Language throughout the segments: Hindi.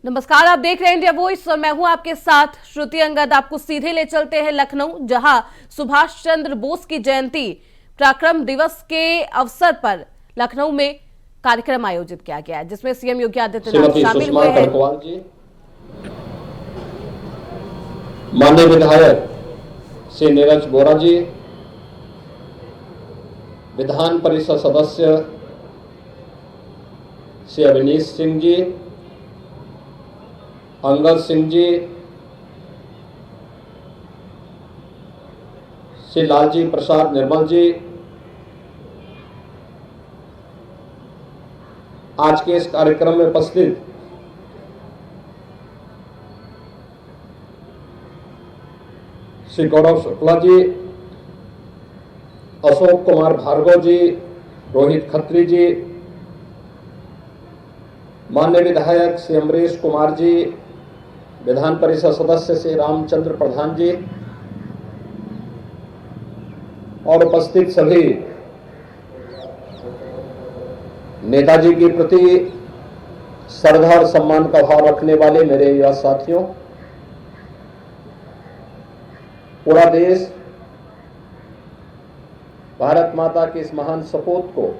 नमस्कार, आप देख रहे हैं इंडिया वॉइस और मैं हूं आपके साथ श्रुति अंगद। आपको सीधे ले चलते हैं लखनऊ, जहां सुभाष चंद्र बोस की जयंती पराक्रम दिवस के अवसर पर लखनऊ में कार्यक्रम आयोजित किया गया है, जिसमें सीएम योगी आदित्यनाथ शामिल हुए हैं। जी, माननीय विधायक श्री नीरज बोरा जी, विधान परिषद सदस्य श्री अवनीश सिंह जी, अंगद सिंह जी, श्री लालजी प्रसाद निर्मल जी, आज के इस कार्यक्रम में उपस्थित श्री गौरव शुक्ला जी, अशोक कुमार भार्गव जी, रोहित खत्री जी, माननीय विधायक श्री अमरीश कुमार जी, विधान परिषद सदस्य श्री रामचंद्र प्रधान जी और उपस्थित सभी नेताजी के प्रति श्रद्धा और सम्मान का भाव रखने वाले मेरे युवा साथियों, पूरा देश भारत माता के इस महान सपूत को,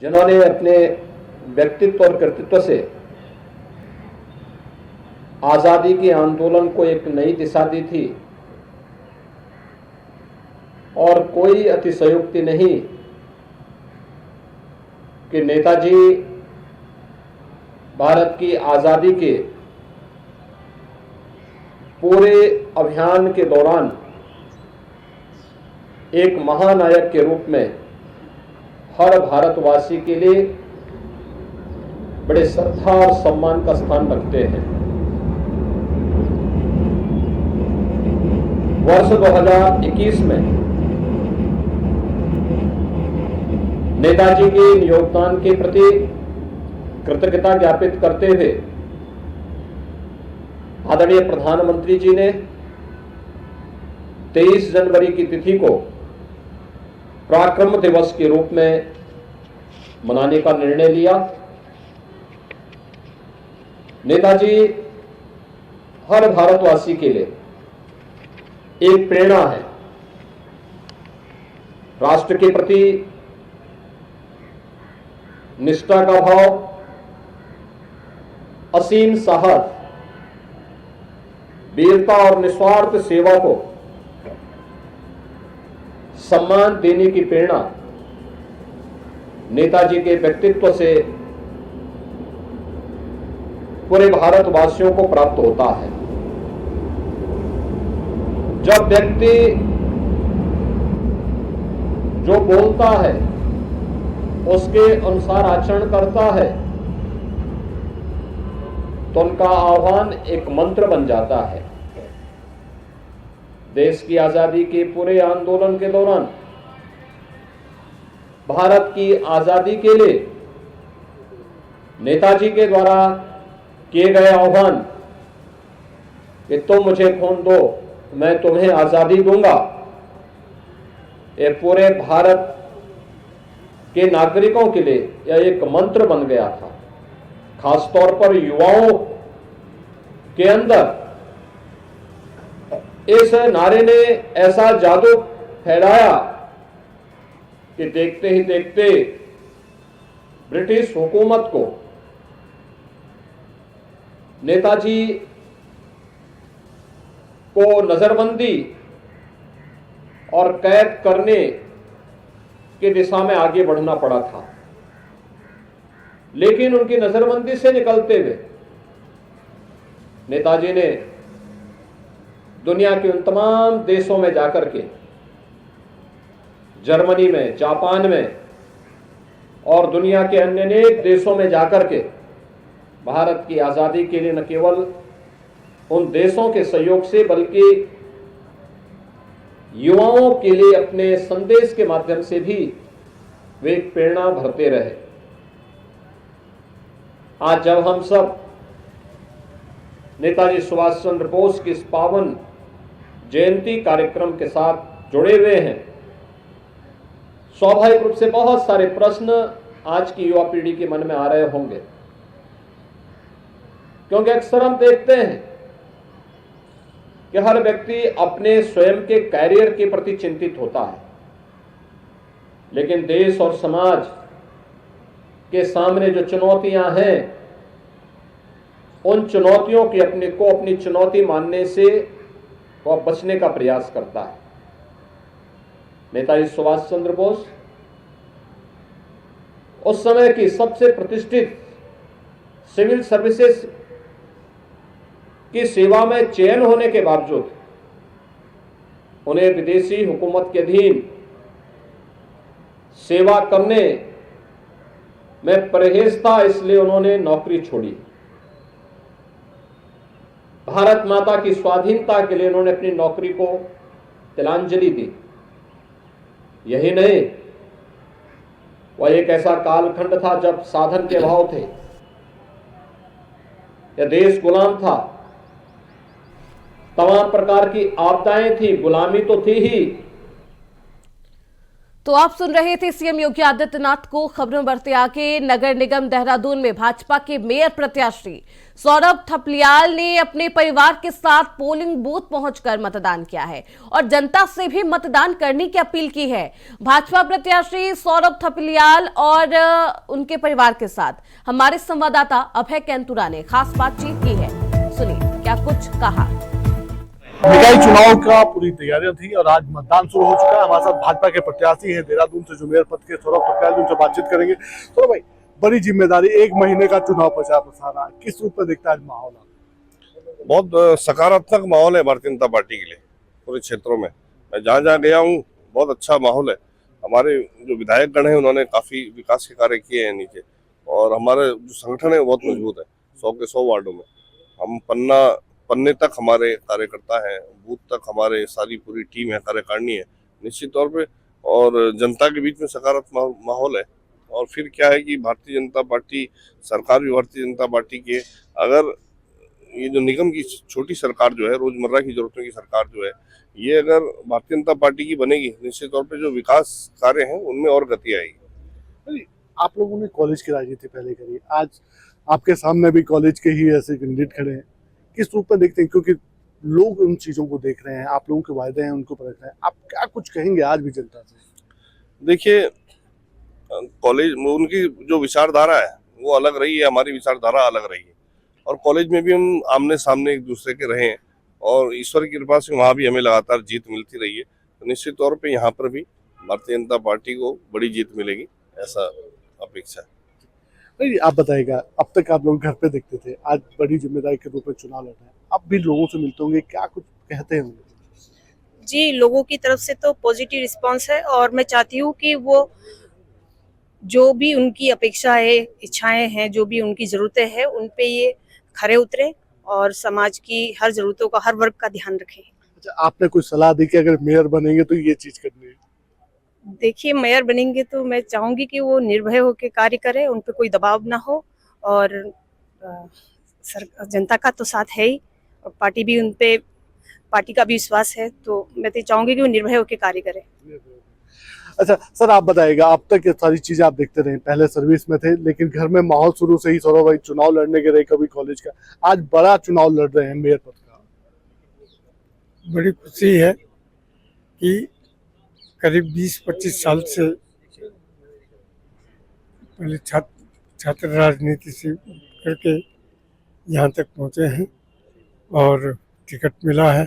जिन्होंने अपने व्यक्तित्व और कृतित्व से आजादी के आंदोलन को एक नई दिशा दी थी, और कोई अतिशयोक्ति नहीं कि नेताजी भारत की आजादी के पूरे अभियान के दौरान एक महानायक के रूप में हर भारतवासी के लिए बड़े श्रद्धा और सम्मान का स्थान रखते हैं। वर्ष 2021 में नेताजी के योगदान के प्रति कृतज्ञता ज्ञापित करते हुए आदरणीय प्रधानमंत्री जी ने 23 जनवरी की तिथि को पराक्रम दिवस के रूप में मनाने का निर्णय लिया। नेताजी हर भारतवासी के लिए एक प्रेरणा है। राष्ट्र के प्रति निष्ठा का भाव, असीम साहस, वीरता और निस्वार्थ सेवा को सम्मान देने की प्रेरणा नेताजी के व्यक्तित्व से पूरे भारतवासियों को प्राप्त होता है। जब व्यक्ति जो बोलता है उसके अनुसार आचरण करता है तो उनका आह्वान एक मंत्र बन जाता है। देश की आजादी के पूरे आंदोलन के दौरान भारत की आजादी के लिए नेताजी के द्वारा किए गए आह्वान कि तुम मुझे खून दो, मैं तुम्हें आजादी दूंगा, ये पूरे भारत के नागरिकों के लिए यह एक मंत्र बन गया था। खासतौर पर युवाओं के अंदर इस नारे ने ऐसा जादू फैलाया कि देखते ही देखते ब्रिटिश हुकूमत को नेताजी को नजरबंदी और कैद करने की दिशा में आगे बढ़ना पड़ा था। लेकिन उनकी नजरबंदी से निकलते हुए नेताजी ने दुनिया के उन तमाम देशों में जाकर के, जर्मनी में, जापान में और दुनिया के अन्य अनेक देशों में जाकर के भारत की आजादी के लिए न केवल उन देशों के सहयोग से बल्कि युवाओं के लिए अपने संदेश के माध्यम से भी वे एक प्रेरणा भरते रहे। आज जब हम सब नेताजी सुभाष चंद्र बोस की इस पावन जयंती कार्यक्रम के साथ जुड़े हुए हैं, स्वाभाविक रूप से बहुत सारे प्रश्न आज की युवा पीढ़ी के मन में आ रहे होंगे, क्योंकि अक्सर हम देखते हैं कि हर व्यक्ति अपने स्वयं के कैरियर के प्रति चिंतित होता है, लेकिन देश और समाज के सामने जो चुनौतियां हैं, उन चुनौतियों की अपनी चुनौती मानने से वह बचने का प्रयास करता है। नेताजी सुभाष चंद्र बोस उस समय की सबसे प्रतिष्ठित सिविल सर्विसेज की सेवा में चयन होने के बावजूद उन्हें विदेशी हुकूमत के अधीन सेवा करने में परहेज था, इसलिए उन्होंने नौकरी छोड़ी। भारत माता की स्वाधीनता के लिए उन्होंने अपनी नौकरी को तिलांजलि दी। यही नहीं, वह एक ऐसा कालखंड था जब साधन के अभाव थे, यह देश गुलाम था, तमाम प्रकार की आपदाएं थी, गुलामी तो थी ही। तो आप सुन रहे थे सीएम योगी आदित्यनाथ को। खबरों बढ़ते आगे, नगर निगम देहरादून में भाजपा के मेयर प्रत्याशी सौरभ थपलियाल ने अपने परिवार के साथ पोलिंग बूथ पहुंचकर मतदान किया है और जनता से भी मतदान करने की अपील की है। भाजपा प्रत्याशी सौरभ थपलियाल और उनके परिवार के साथ हमारे संवाददाता अभय कैंतुरा ने खास बातचीत की है। सुनिए क्या कुछ कहा। निकाय चुनाव का पूरी तैयारियां थी और आज मतदान शुरू हो चुका है। हमारे साथ भाजपा के प्रत्याशी हैं देहरादून से जो मेयर पद के सौरभ थपलियाल, उनसे बातचीत करेंगे। सौरभ भाई, बड़ी जिम्मेदारी, 1 महीने का चुनाव प्रचार प्रसार है, किस रूप में दिखता है माहौल? बहुत सकारात्मक माहौल है भारतीय जनता पार्टी के लिए पूरे क्षेत्रों में। मैं जहाँ जहाँ गया हूँ बहुत अच्छा माहौल है। हमारे जो विधायक गण है उन्होंने काफी विकास के कार्य किए हैं नीचे, और हमारा जो संगठन है वो बहुत मजबूत है। 100 के 100 वार्डों में हम पन्ने तक हमारे कार्यकर्ता हैं, बूथ तक हमारे सारी पूरी टीम है, कार्यकारिणी है निश्चित तौर पे, और जनता के बीच में सकारात्मक माहौल है। और फिर क्या है कि भारतीय जनता पार्टी सरकार भी भारतीय जनता पार्टी की है। अगर ये जो निगम की छोटी सरकार जो है, रोजमर्रा की जरूरतों की सरकार जो है, ये अगर भारतीय जनता पार्टी की बनेगी, निश्चित तौर पे जो विकास कार्य हैं उनमें और गति आएगी। आप लोगों ने कॉलेज की राजनीति पहले करी, आज आपके सामने भी कॉलेज के ही ऐसे कैंडिडेट खड़े हैं, किस रूप में देखते हैं? क्योंकि लोग उन चीजों को देख रहे हैं, आप लोगों के वायदे हैं उनको परख रहे हैं, आप क्या कुछ कहेंगे आज भी जनता से? देखिए, कॉलेज में उनकी जो विचारधारा है वो अलग रही है, हमारी विचारधारा अलग रही है, और कॉलेज में भी हम आमने सामने एक दूसरे के रहे हैं, और ईश्वर की कृपा से वहाँ भी हमें लगातार जीत मिलती रही है। तो निश्चित तौर पे यहाँ पर भी भारतीय जनता पार्टी को बड़ी जीत मिलेगी, ऐसा अपेक्षा है। नहीं, आप बताइएगा, अब तक आप लोग घर पे देखते थे, आज बड़ी जिम्मेदारी के रूप में चुनाव लड़ रहे हैं, अब भी लोगों से मिलते होंगे, क्या कुछ कहते हैं? जी, लोगों की तरफ से तो पॉजिटिव रिस्पांस है, और मैं चाहती हूँ कि वो जो भी उनकी अपेक्षा है, इच्छाएं हैं, जो भी उनकी जरूरतें हैं, उन पे ये खरे उतरे और समाज की हर जरूरतों का, हर वर्ग का ध्यान रखें। अच्छा, आपने कोई सलाह दी कि अगर मेयर बनेंगे तो ये चीज करनी है? देखिए, मेयर बनेंगे तो मैं चाहूंगी कि वो निर्भय होकर कार्य करें, उन पे कोई दबाव ना हो, और जनता का तो साथ है ही, और पार्टी भी उन पे, पार्टी का भी विश्वास है, तो मैं तो चाहूंगी कि वो निर्भय होकर कार्य करें। अच्छा सर, आप बताइएगा, अब तक ये सारी चीजें आप देखते रहे, पहले सर्विस में थे, लेकिन घर में माहौल शुरू से ही सौरभ भाई चुनाव लड़ने के रहे, कभी कॉलेज का, आज बड़ा चुनाव लड़ रहे हैं मेयर पद का। बड़ी खुशी है कि करीब 20-25 साल से पहले छात्र राजनीति से करके यहाँ तक पहुँचे हैं और टिकट मिला है,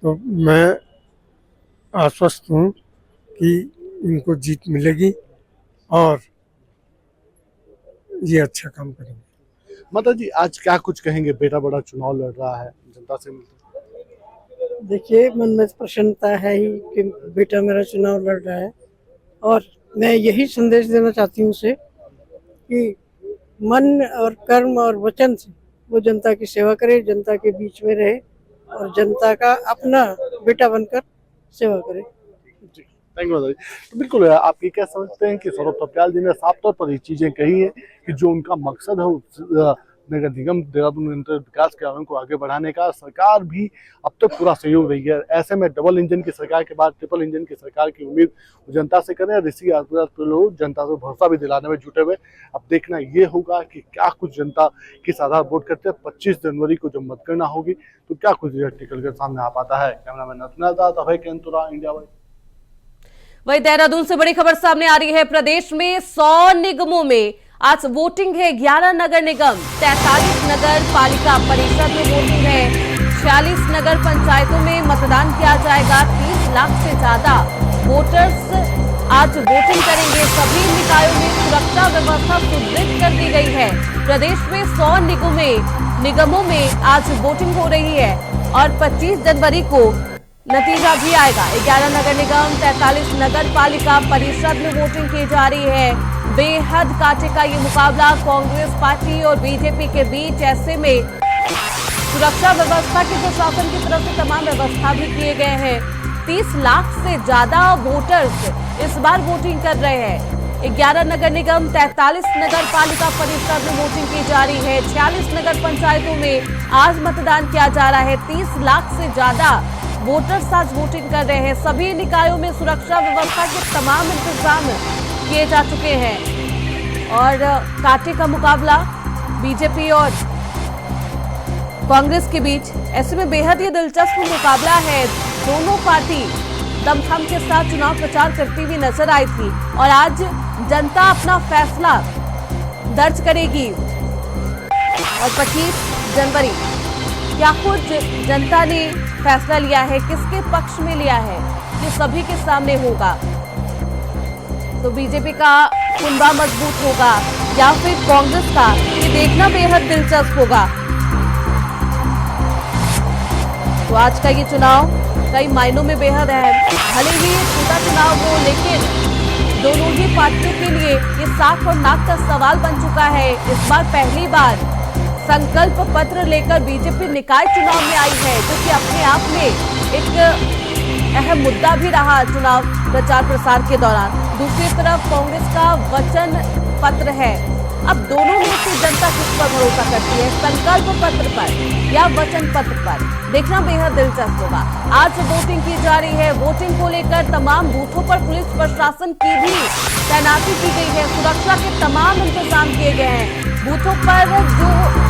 तो मैं आश्वस्त हूँ कि इनको जीत मिलेगी और ये अच्छा काम करेंगे। माता जी, आज क्या कुछ कहेंगे? बेटा बड़ा चुनाव लड़ रहा है, जनता से मिलते। देखिए, मन में प्रसन्नता है ही कि बेटा मेरा चुनाव लड़ रहा है, और मैं यही संदेश देना चाहती हूँ उसे कि मन और कर्म और वचन से वो जनता की सेवा करे, जनता के बीच में रहे और जनता का अपना बेटा बनकर सेवा करे। Thank you. तो बिल्कुल, आप ये क्या समझते हैं कि सौरभ थपलियाल जी ने साफ तौर पर ये चीजें कही है कि जो उनका मकसद है नगर निगम देहरादून विकास कार्यों को आगे बढ़ाने का सरकार भी अब तक पूरा सहयोग रही है। ऐसे में डबल इंजन की सरकार के बाद ट्रिपल इंजन की सरकार की उम्मीद जनता से करें और इसी लोग जनता को भरोसा भी दिलाने में जुटे हुए। अब देखना ये होगा कि क्या कुछ जनता किस आधार वोट करते हैं। 25 जनवरी को जब मतगणना होगी तो क्या कुछ निकल कर सामने आ पाता है। कैमरामैन अभय केंतुरा, इंडिया वाइड। वही देहरादून से बड़ी खबर सामने आ रही है। प्रदेश में 100 निगमों में आज वोटिंग है। 11 नगर निगम, 43 नगर पालिका परिषद में वोटिंग है। 46 नगर पंचायतों में मतदान किया जाएगा। 30 लाख से ज्यादा वोटर्स आज वोटिंग करेंगे। सभी निकायों में सुरक्षा व्यवस्था सुदृढ़ कर दी गई है। प्रदेश में 100 निगमों में आज वोटिंग हो रही है और 25 जनवरी को नतीजा भी आएगा। 11 नगर निगम, 43 नगर पालिका परिषद में वोटिंग की जा रही है। बेहद कांटे का ये मुकाबला कांग्रेस पार्टी और बीजेपी के बीच। ऐसे में सुरक्षा व्यवस्था के प्रशासन की तरफ से तमाम व्यवस्था भी किए गए हैं। 30 लाख से ज्यादा वोटर्स इस बार वोटिंग कर रहे हैं। 11 नगर निगम, 43 नगर पालिका परिषद में वोटिंग की जा रही है। 46 नगर पंचायतों में आज मतदान किया जा रहा है। 30 लाख से ज्यादा वोटर्स आज वोटिंग कर रहे हैं। सभी निकायों में सुरक्षा व्यवस्था के तमाम इंतजाम किए जा चुके हैं और कांटे का मुकाबला बीजेपी और कांग्रेस के बीच। ऐसे में बेहद ये दिलचस्प मुकाबला है। दोनों पार्टी दमखम के साथ चुनाव प्रचार करती हुई नजर आई थी और आज जनता अपना फैसला दर्ज करेगी। और 25 जनवरी क्या कुछ जनता ने फैसला लिया है, किसके पक्ष में लिया है, ये सभी के सामने होगा। तो बीजेपी का कुंभा मजबूत होगा या फिर कांग्रेस का, ये देखना बेहद दिलचस्प होगा। तो आज का ये चुनाव कई मायनों में बेहद अहम, भले ही छोटा चुनाव हो लेकिन दोनों ही पार्टियों के लिए ये साख और नाक का सवाल बन चुका है। इस बार पहली बार संकल्प पत्र लेकर बीजेपी निकाय चुनाव में आई है, जो कि अपने आप में एक अहम मुद्दा भी रहा चुनाव प्रचार प्रसार के दौरान। दूसरी तरफ कांग्रेस का वचन पत्र है। अब दोनों में से जनता किस पर भरोसा करती है, संकल्प पत्र पर या वचन पत्र पर, देखना बेहद दिलचस्प होगा। आज वोटिंग की जा रही है। वोटिंग को लेकर तमाम बूथों पर पुलिस प्रशासन की भी तैनाती की गई है। सुरक्षा के तमाम इंतजाम किए गए हैं। बूथों पर जो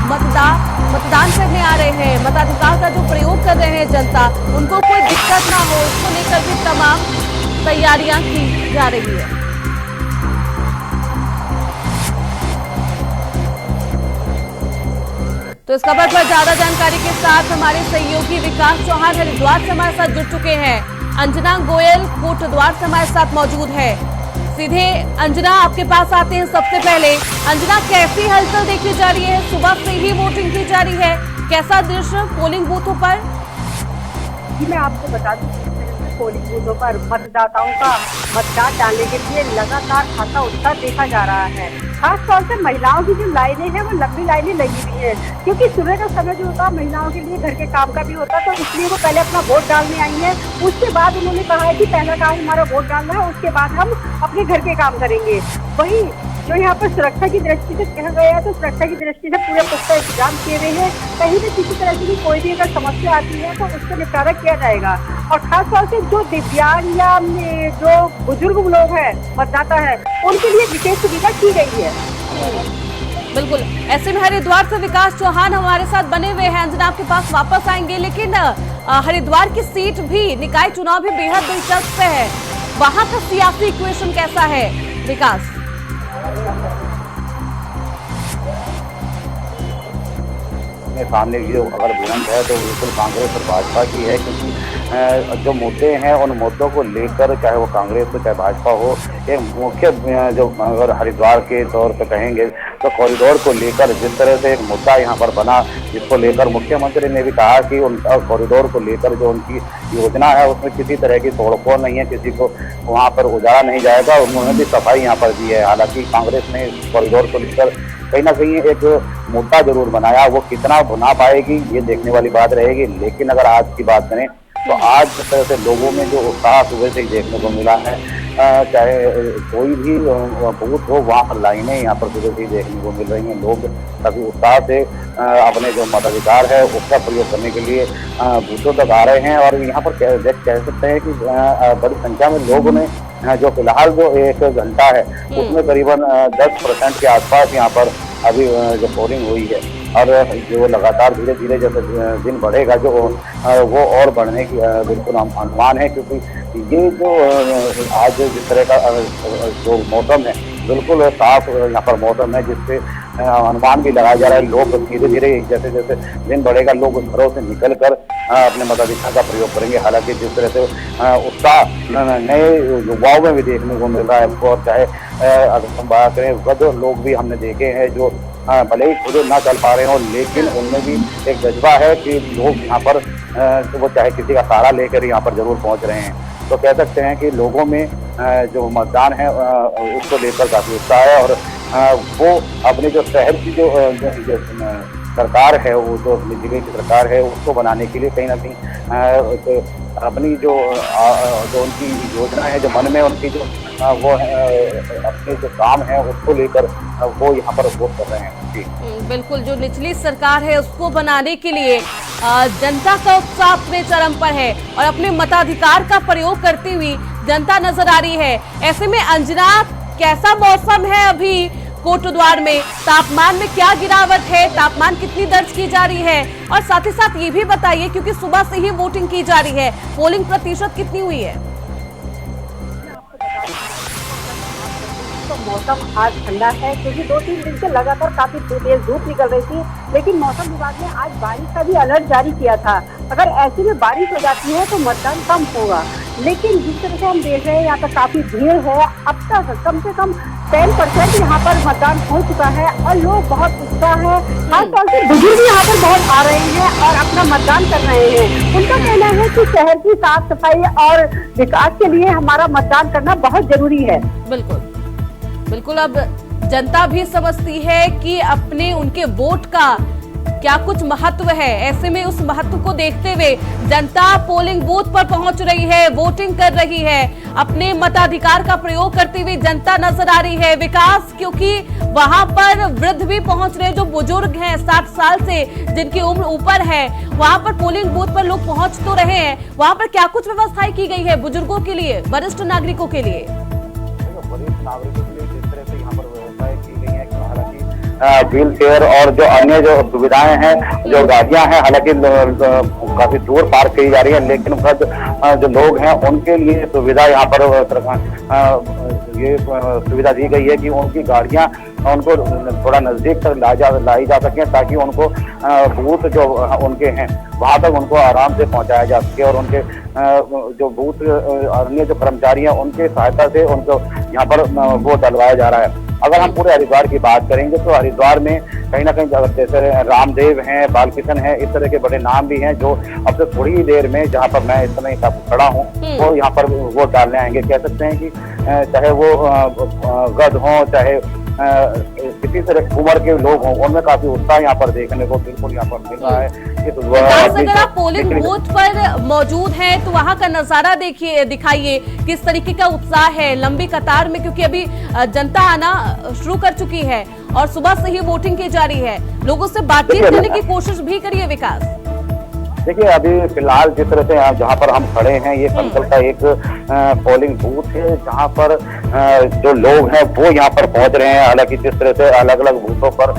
मतदान करने आ रहे हैं, मताधिकार का जो प्रयोग कर रहे हैं जनता, उनको कोई दिक्कत ना हो, इसको लेकर भी तमाम तैयारियां की जा रही है। तो इस खबर पर ज्यादा जानकारी के साथ हमारे सहयोगी विकास चौहान हरिद्वार से हमारे साथ जुड़ चुके हैं। अंजना गोयल कोटद्वार से हमारे साथ मौजूद है। सीधे अंजना आपके पास आते हैं। सबसे पहले अंजना, कैसी हलचल देखी जा रही है? सुबह से ही वोटिंग की जा रही है, कैसा दृश्य पोलिंग बूथों पर? जी मैं आपको बता दूं, पोलिंग बूथों पर मतदाताओं का मतदान डालने के लिए लगातार खाता उत्साह देखा जा रहा है। खास तौर से महिलाओं की जो लाइनें हैं वो लंबी लाइनें लगी हुई है, क्योंकि सुबह का समय जो होता है महिलाओं के लिए घर के काम का भी होता है, तो इसलिए वो पहले अपना वोट डालने आई है। उसके बाद उन्होंने कहा है कि पहला काम हमारा वोट डालना है, उसके बाद हम अपने घर के काम करेंगे। वहीं जो यहाँ पर सुरक्षा की दृष्टि से कहा गया है, तो सुरक्षा की दृष्टि से पूरे पुख्ता इंतजाम किए हुए हैं। कहीं भी किसी तरह की कोई भी अगर समस्या आती है तो उसका निपटारा किया जाएगा। और खास तौर से जो दिव्यांग या जो बुजुर्ग लोग हैं, मतदाता है, उनके लिए विशेष सुविधा की गई है। बिल्कुल। ऐसे में हरिद्वार से विकास चौहान हमारे साथ बने हुए हैं। अंजना आपके पास वापस आएंगे, लेकिन हरिद्वार की सीट भी, निकाय चुनाव भी बेहद दिलचस्प है। वहां का सियासी इक्वेशन कैसा है विकास? सामने की जो अगर भिड़ंत है तो बिल्कुल कांग्रेस और भाजपा की है, क्योंकि जो मुद्दे हैं उन मुद्दों को लेकर, चाहे वो कांग्रेस हो चाहे भाजपा हो, एक मुख्य जो अगर हरिद्वार के तौर पे कहेंगे तो कॉरिडोर को लेकर जिस तरह से एक मुद्दा यहाँ पर बना, जिसको लेकर मुख्यमंत्री ने भी कहा कि उनका कॉरिडोर को लेकर जो उनकी योजना है उसमें किसी तरह की तोड़फोड़ नहीं है, किसी को वहाँ पर उजाड़ा नहीं जाएगा। उन्होंने भी सफाई यहाँ पर दी है। हालांकि कांग्रेस ने कॉरिडोर को लेकर कहीं ना कहीं एक मुद्दा जरूर बनाया, वो कितना बना पाएगी ये देखने वाली बात रहेगी। लेकिन अगर आज की बात करें तो आज जिस तरह से लोगों में जो उत्साह सुबह से ही देखने को मिला है, चाहे कोई भी बूथ हो वहाँ पर लाइनें यहाँ पर सुबह से ही देखने को मिल रही हैं। लोग काफी उत्साह से अपने जो मताधिकार है उसका प्रयोग करने के लिए बूथों तक आ रहे हैं। और यहाँ पर कह सकते हैं कि बड़ी संख्या में लोगों ने जो फिलहाल जो 1 घंटा है उसमें करीबन 10% के आसपास यहाँ पर अभी जो पोलिंग हुई है। और जो लगातार धीरे धीरे जैसे दिन बढ़ेगा जो वो और बढ़ने की बिल्कुल अनुमान है, क्योंकि ये जो आज जिस तरह का जो मौसम है बिल्कुल साफ यहाँ पर मौसम है, जिससे अनुमान भी लगाया जा रहा है लोग धीरे धीरे जैसे जैसे दिन बढ़ेगा लोग घरों से निकल कर अपने मताधिकार का प्रयोग करेंगे। हालांकि जिस तरह से उत्साह नए युवाओं में भी देखने को मिल रहा है, और चाहे अगर हम बात करें वृद्ध लोग भी हमने देखे हैं जो भले ही खुद ना चल पा रहे हो, लेकिन उनमें भी एक जज्बा है कि लोग यहाँ पर वो चाहे किसी का सहारा लेकर यहाँ पर जरूर पहुँच रहे हैं। तो कह सकते हैं कि लोगों में जो मतदान है उसको लेकर काफी उत्साह है। और वो अपने जो शहर की जो सरकार है, वो जो जिले की सरकार है उसको बनाने के लिए कहीं ना कहीं अपनी जो उनकी योजना है, जो मन में उनकी जो वो अपने जो काम है उसको लेकर वो यहाँ पर वोट कर रहे हैं। जी बिल्कुल, जो निचली सरकार है उसको बनाने के लिए जनता का उत्साह अपने चरम पर है और अपने मताधिकार का प्रयोग करती हुई जनता नजर आ रही है। ऐसे में अंजना, कैसा मौसम है अभी कोटद्वार में? तापमान में क्या गिरावट है? तापमान कितनी दर्ज की जा रही है? और साथ ही साथ ये भी बताइए, क्योंकि सुबह से ही वोटिंग की जा रही है, पोलिंग प्रतिशत कितनी हुई है? तो मौसम आज ठंडा है, क्योंकि 2-3 दिन से लगातार काफी तेज धूप निकल रही थी, लेकिन मौसम विभाग ने आज बारिश का भी अलर्ट जारी किया था। अगर ऐसे में बारिश हो जाती है तो मतदान कम होगा, लेकिन जिस तरह से हम देख रहे हैं यहाँ पर काफी भीड़ है। अब तक कम से कम 10% यहाँ पर मतदान हो चुका है और लोग बहुत उत्साह है। खासतौर से बुजुर्ग यहाँ पर बहुत आ रहे हैं और अपना मतदान कर रहे हैं। उनका कहना है कि शहर की साफ सफाई और विकास के लिए हमारा मतदान करना बहुत जरूरी है। बिल्कुल बिल्कुल, अब जनता भी समझती है कि अपने उनके वोट का क्या कुछ महत्व है। ऐसे में उस महत्व को देखते हुए जनता पोलिंग बूथ पर पहुंच रही है, वोटिंग कर रही है, अपने मताधिकार का प्रयोग करती हुई जनता नजर आ रही है। विकास, क्योंकि वहां पर वृद्ध भी पहुंच रहे हैं, जो बुजुर्ग हैं 60 साल से जिनकी उम्र ऊपर है, वहां पर पोलिंग बूथ पर लोग पहुंच तो रहे हैं। वहां पर क्या कुछ व्यवस्थाएं की गई है बुजुर्गों के लिए, वरिष्ठ नागरिकों के लिए? वरिष्ठ नागरिकों के लिए जिस तरह से यहाँ पर व्यवस्थाएं की गई है, हालांकि व्हील चेयर और जो अन्य जो सुविधाएं हैं, जो गाड़ियां हैं, हालांकि काफी दूर पार्क की जा रही है, लेकिन जो लोग हैं उनके लिए सुविधा यहाँ पर ये सुविधा दी गई है कि उनकी गाड़ियां उनको थोड़ा नजदीक तक लाई जा सके, ताकि उनको बूथ जो उनके हैं वहां तक उनको आराम से पहुंचाया जा सके। और उनके जो बूथ अन्य जो कर्मचारी हैं उनके सहायता से उनको यहाँ पर वो डलवाया जा रहा है। अगर हम पूरे हरिद्वार की बात करेंगे तो हरिद्वार में कहीं ना कहीं जैसे रामदेव हैं, बालकिशन है, इस तरह के बड़े नाम भी हैं जो अब से थोड़ी ही देर में, जहाँ पर मैं इस समय खड़ा हूँ, वो यहाँ पर वोट डालने आएंगे। कह सकते हैं कि चाहे वो वृद्ध हों, चाहे किसी तरह उम्र के लोग हों, उनमें काफी उत्साह यहाँ पर देखने को बिल्कुल यहाँ पर मिल रहा है। अगर आप पोलिंग बूथ पर मौजूद हैं तो वहां का नजारा देखिए, दिखाइए किस तरीके का उत्साह है लंबी कतार में, क्योंकि अभी जनता आना शुरू कर चुकी है और सुबह से ही वोटिंग की जा रही है। लोगों से बातचीत करने की कोशिश भी करिए विकास। देखिए, अभी फिलहाल जिस तरह से जहाँ पर हम खड़े हैं, ये संकल का एक पोलिंग बूथ है, जहाँ पर जो लोग हैं वो यहाँ पर पहुंच रहे हैं। हालांकि जिस तरह से अलग अलग बूथों पर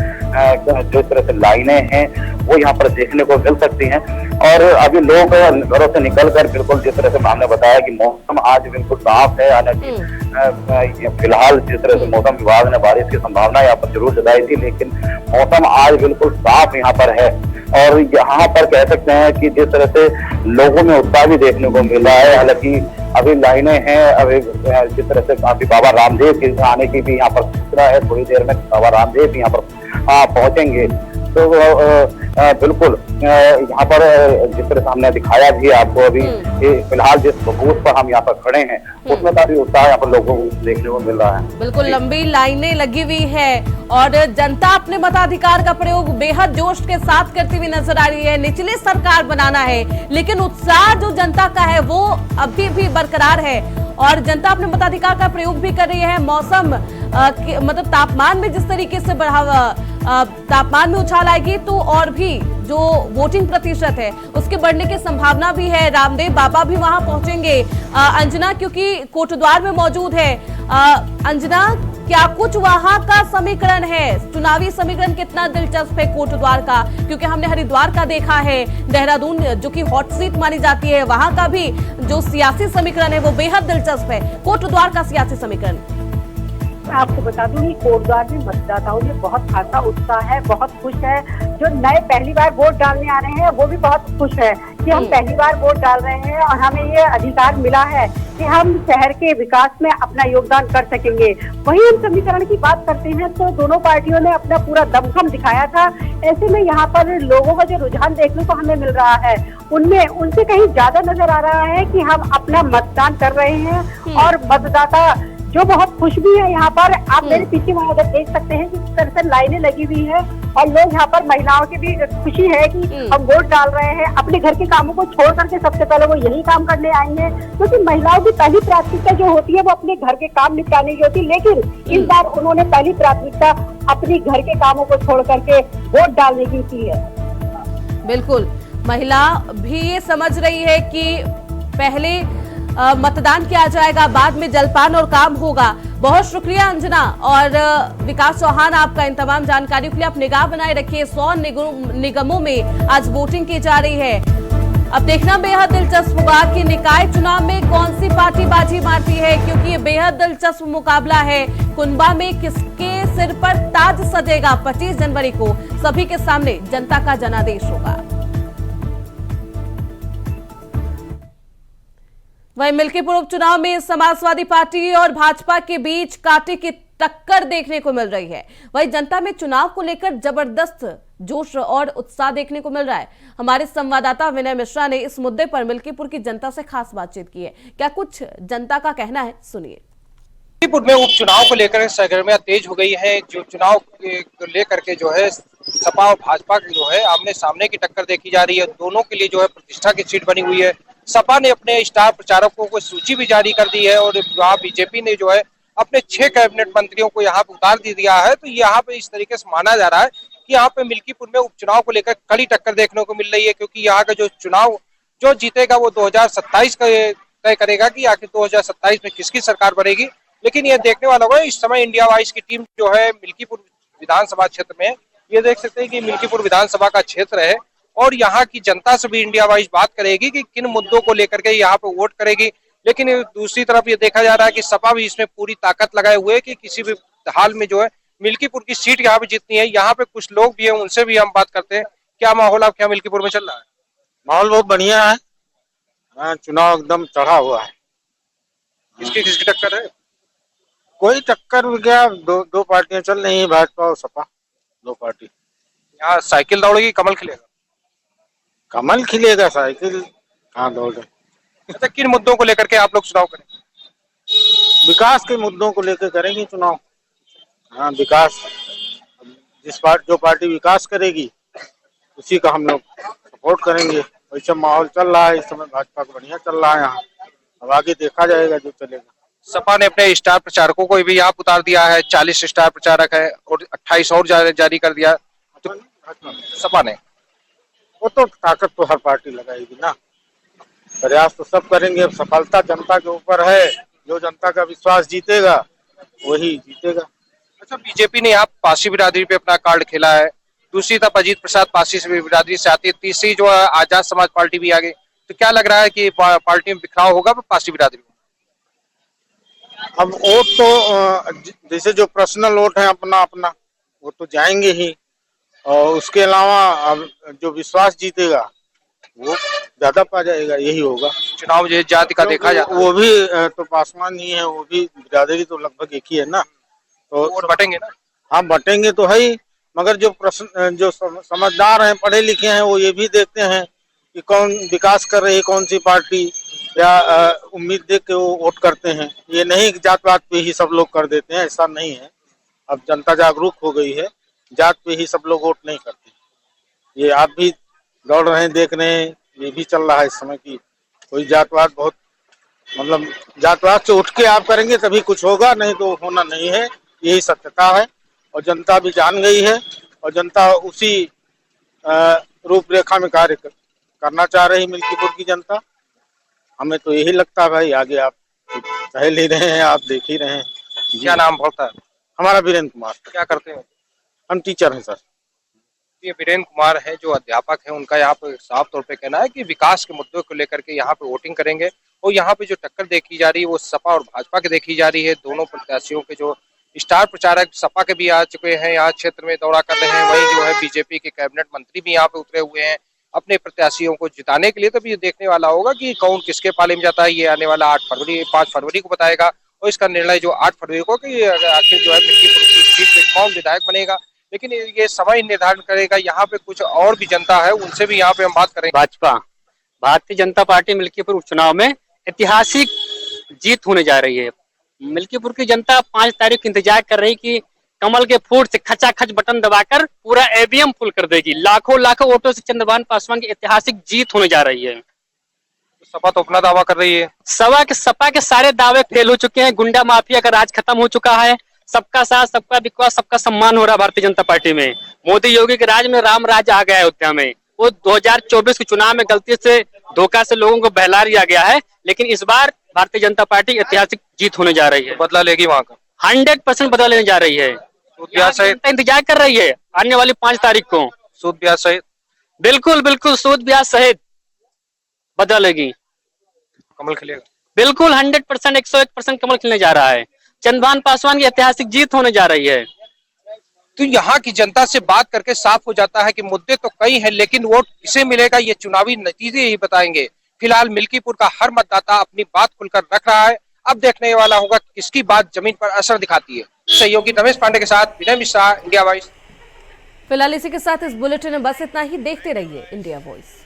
जिस तरह से लाइनें हैं वो यहाँ पर देखने को मिल सकती हैं। और अभी लोग घरों से निकलकर बिल्कुल जिस तरह से हमने बताया कि मौसम आज बिल्कुल साफ है। हालांकि फिलहाल जिस तरह से मौसम विभाग ने बारिश की संभावना यहाँ पर जरूर जताई थी, लेकिन मौसम आज बिल्कुल साफ यहाँ पर है। और यहाँ पर कह सकते हैं कि जिस तरह से लोगों में उत्साह भी देखने को मिल रहा है। हालांकि अभी लाइनें हैं, अभी जिस तरह से अभी बाबा रामदेव के आने की भी यहाँ पर सूचना है, थोड़ी देर में बाबा रामदेव भी यहाँ पर पहुंचेंगे। तो बिल्कुल यहाँ पर जिस तरह से हमने दिखाया भी आपको अभी, फिलहाल जिस बूथ पर हम यहाँ पर खड़े हैं उसमें काफी उत्साह यहाँ पर लोगों को देखने को मिल रहा है। बिल्कुल लंबी लाइनें लगी हुई है और जनता अपने मताधिकार का प्रयोग बेहद जोश के साथ करती हुई नजर आ रही है। निचली सरकार बनाना है, लेकिन उत्साह जो जनता का है वो अभी भी बरकरार है और जनता अपने मताधिकार का प्रयोग भी कर रही है। मौसम मतलब तापमान में जिस तरीके से तापमान में उछाल आएगी तो और भी जो वोटिंग प्रतिशत है उसके बढ़ने की संभावना भी है। रामदेव बाबा भी वहां पहुंचेंगे। अंजना क्योंकि कोटद्वार में मौजूद है। अंजना, क्या कुछ वहां का समीकरण है? चुनावी समीकरण कितना दिलचस्प है कोटद्वार का? क्योंकि हमने हरिद्वार का देखा है, देहरादून जो कि हॉट सीट मानी जाती है, वहां का भी जो सियासी समीकरण है वो बेहद दिलचस्प है। कोटद्वार का सियासी समीकरण मैं आपको बता दूं कि कोटद्वार में मतदाताओं में बहुत खासा उत्साह है, बहुत खुश है। जो नए पहली बार वोट डालने आ रहे हैं वो भी बहुत खुश है कि हम पहली बार वोट डाल रहे हैं और हमें ये अधिकार मिला है कि हम शहर के विकास में अपना योगदान कर सकेंगे। वहीं हम समीकरण की बात करते हैं तो दोनों पार्टियों ने अपना पूरा दमखम दिखाया था। ऐसे में यहाँ पर लोगों का जो रुझान देखने को हमें मिल रहा है उनमें उनसे कहीं ज्यादा नजर आ रहा है कि हम अपना मतदान कर रहे हैं और मतदाता जो बहुत खुश भी है। यहाँ पर आप मेरे पीछे वहाँ देख सकते हैं किस तरह से लाइनें लगी हुई है और लोग यहाँ पर महिलाओं की भी खुशी है कि हम वोट डाल रहे हैं। अपने घर के कामों को छोड़ करके सबसे पहले वो यही काम करने आएंगे, क्योंकि तो महिलाओं की पहली प्राथमिकता जो होती है वो अपने घर के काम निपटाने की होती है। लेकिन इस बार उन्होंने पहली प्राथमिकता अपनी घर के कामों को छोड़ करके वोट डालने की है। बिल्कुल, महिला भी ये समझ रही है कि पहले मतदान किया जाएगा, बाद में जलपान और काम होगा। बहुत शुक्रिया अंजना और विकास चौहान, आपका इन तमाम जानकारियों के लिए। आप निगाह बनाए रखिए। 100 निगमों में आज वोटिंग की जा रही है। अब देखना बेहद दिलचस्प होगा कि निकाय चुनाव में कौन सी पार्टी बाजी मारती है, क्योंकि ये बेहद दिलचस्प मुकाबला है। कुंभा में किसके सिर पर ताज सजेगा? 25 जनवरी को सभी के सामने जनता का जनादेश होगा। वहीं मिल्कीपुर उपचुनाव में समाजवादी पार्टी और भाजपा के बीच कांटे की टक्कर देखने को मिल रही है। वहीं जनता में चुनाव को लेकर जबरदस्त जोश और उत्साह देखने को मिल रहा है। हमारे संवाददाता विनय मिश्रा ने इस मुद्दे पर मिल्कीपुर की जनता से खास बातचीत की है। क्या कुछ जनता का कहना है, सुनिए। मिल्कीपुर में उपचुनाव को लेकर सरगर्मियां तेज हो गई है। जो चुनाव को लेकर के जो है सपा और भाजपा की जो है आमने सामने की टक्कर देखी जा रही है। दोनों के लिए जो है प्रतिष्ठा की सीट बनी हुई है। सपा ने अपने स्टार प्रचारकों को सूची भी जारी कर दी है और वहाँ बीजेपी ने जो है अपने 6 कैबिनेट मंत्रियों को यहाँ पे उतार दिया है। तो यहाँ पे इस तरीके से माना जा रहा है कि यहाँ पे मिल्कीपुर में उपचुनाव को लेकर कड़ी टक्कर देखने को मिल रही है, क्योंकि यहाँ का जो चुनाव जो जीतेगा वो 2027 का तय करेगा कि आखिर 2027 में किसकी सरकार बनेगी। लेकिन ये देखने वाला होगा, इस समय इंडिया वाइज की टीम जो है मिल्कीपुर विधानसभा क्षेत्र में, ये देख सकते हैं कि मिल्कीपुर विधानसभा का क्षेत्र है और यहाँ की जनता से भी इंडिया वाइज बात करेगी कि किन मुद्दों को लेकर के यहाँ पे वोट करेगी। लेकिन दूसरी तरफ ये देखा जा रहा है कि सपा भी इसमें पूरी ताकत लगाए हुए है कि किसी भी हाल में जो है मिल्कीपुर की सीट यहाँ पे जीतनी है। यहाँ पे कुछ लोग भी हैं, उनसे भी हम बात करते हैं। क्या माहौल आपके यहाँ मिल्कीपुर में चल रहा है? माहौल बहुत बढ़िया है। हाँ, चुनाव एकदम चढ़ा हुआ है। किसकी टक्कर है? कोई टक्कर क्या, दो पार्टियां चल रही है, भाजपा और सपा, 2 पार्टी। यहाँ साइकिल दौड़ेगी, कमल खिलेगा? कमल खिलेगा, साइकिल कहाँ दौड़े। अच्छा, किन मुद्दों को लेकर के आप लोग चुनाव करेंगे? विकास के मुद्दों को लेकर करेंगे चुनाव। हाँ, विकास, जो पार्टी विकास करेगी उसी का हम लोग सपोर्ट करेंगे। वैसे माहौल चल रहा है इस समय, भाजपा का बढ़िया चल रहा है यहाँ। अब आगे देखा जाएगा जो चलेगा। सपा ने अपने स्टार प्रचारकों को भी यहाँ उतार दिया है। 40 स्टार प्रचारक है और 28 और जारी कर दिया। तो सपा ने वो तो ताकत तो हर पार्टी लगाएगी ना, प्रयास तो सब करेंगे। अब सफलता जनता के ऊपर है, जो जनता का विश्वास जीतेगा वही जीतेगा। अच्छा, बीजेपी ने यहाँ पारसी बिरादरी पे अपना कार्ड खेला है। दूसरी तरफ अजीत प्रसाद पारसी बिरादरी से आती है। तीसरी जो है आजाद समाज पार्टी भी आ गई। तो क्या लग रहा है कि पार्टी में बिखराव होगा पारसी बिरादरी में? अब वोट तो जैसे जो पर्सनल वोट है अपना अपना, वो तो जाएंगे ही। और उसके अलावा अब जो विश्वास जीतेगा वो ज्यादा पा जाएगा, यही होगा। चुनाव जो जाति का देखा जाता है वो भी तो पासवान ही है, वो भी बिरादरी तो लगभग एक ही है ना, तो वोट बटेंगे ना। हाँ, बटेंगे तो है ही, मगर जो समझदार हैं, पढ़े लिखे हैं, वो ये भी देखते हैं कि कौन विकास कर रही है, कौन सी पार्टी, या उम्मीद देख के वो वोट करते हैं। ये नहीं जात पात पे ही सब लोग कर देते हैं, ऐसा नहीं है। अब जनता जागरूक हो गई है, जात पे ही सब लोग वोट नहीं करते। ये आप भी दौड़ रहे हैं, देख रहे हैं, ये भी चल रहा है इस समय की कोई जातवाद बहुत मतलब जातवाद से उठ के आप करेंगे तभी कुछ होगा, नहीं तो होना नहीं है, यही सत्यता है। और जनता भी जान गई है और जनता उसी रूपरेखा में कार्य करना चाह रही मिल्कीपुर की जनता। हमें तो यही लगता है भाई, आगे आप कह ही रहे हैं, आप देख ही रहे हैं। क्या नाम पड़ता है? हमारा वीरेंद्र कुमार। क्या करते हैं? हम टीचर हैं सर। ये वीरेंद्र कुमार है जो अध्यापक है, उनका यहाँ पे साफ तौर पे कहना है कि विकास के मुद्दों को लेकर के यहाँ पे वोटिंग करेंगे। और यहाँ पे जो टक्कर देखी जा रही है वो सपा और भाजपा की देखी जा रही है। दोनों प्रत्याशियों के जो स्टार प्रचारक सपा के भी आ चुके हैं, यहाँ क्षेत्र में दौरा कर रहे हैं, वहीं जो है बीजेपी के कैबिनेट मंत्री भी यहाँ पे उतरे हुए हैं अपने प्रत्याशियों को जिताने के लिए। तो ये देखने वाला होगा कि कौन किसके पाले में जाता है। ये आने वाला 5 फरवरी को बताएगा और इसका निर्णय जो 8 फरवरी को कि आखिर जो है मिल्कीपुर की सीट पे कौन विधायक बनेगा, लेकिन ये समय निर्धारण करेगा। यहाँ पे कुछ और भी जनता है, उनसे भी यहाँ पे हम बात करेंगे। भाजपा भारतीय जनता पार्टी मिल्कीपुर उपचुनाव में ऐतिहासिक जीत होने जा रही है। मिल्कीपुर की जनता 5 तारीख इंतजार कर रही कि कमल के फूट से खचाखच बटन दबाकर पूरा ईवीएम फुल कर देगी। लाखों वोटों से चंद्रभान पासवान की ऐतिहासिक जीत होने जा रही है। सपा तो अपना दावा कर रही है। सपा के सारे दावे फेल हो चुके हैं। गुंडा माफिया का राज खत्म हो चुका है। सबका साथ, सबका विकास, सबका सम्मान हो रहा है भारतीय जनता पार्टी में। मोदी योगी के राज में राम राज आ गया है अयोध्या में। वो 2024 के चुनाव में गलती से धोखा से लोगों को बहला दिया गया है, लेकिन इस बार भारतीय जनता पार्टी ऐतिहासिक जीत होने जा रही है। बदला लेगी वहाँ का 100% बदला लेने जा रही है। इंतजार कर रही है आने वाली 5 तारीख को। सूद ब्याज सहित बिल्कुल सूद ब्याज सहित बदला लेगी। कमल खिलेगा बिल्कुल 100%, 101% कमल खिलने जा रहा है। चंद्रभान पासवान की ऐतिहासिक जीत होने जा रही है। तो यहाँ की जनता से बात करके साफ हो जाता है कि मुद्दे तो कई हैं, लेकिन वोट किसे मिलेगा ये चुनावी नतीजे ही बताएंगे। फिलहाल मिल्कीपुर का हर मतदाता अपनी बात खुलकर रख रहा है। अब देखने वाला होगा किसकी बात जमीन पर असर दिखाती है। सहयोगी रमेश पांडे के साथ विनय मिश्रा, इंडिया वॉइस। फिलहाल इसी के साथ इस बुलेटिन में बस इतना ही। देखते रहिए इंडिया वॉइस।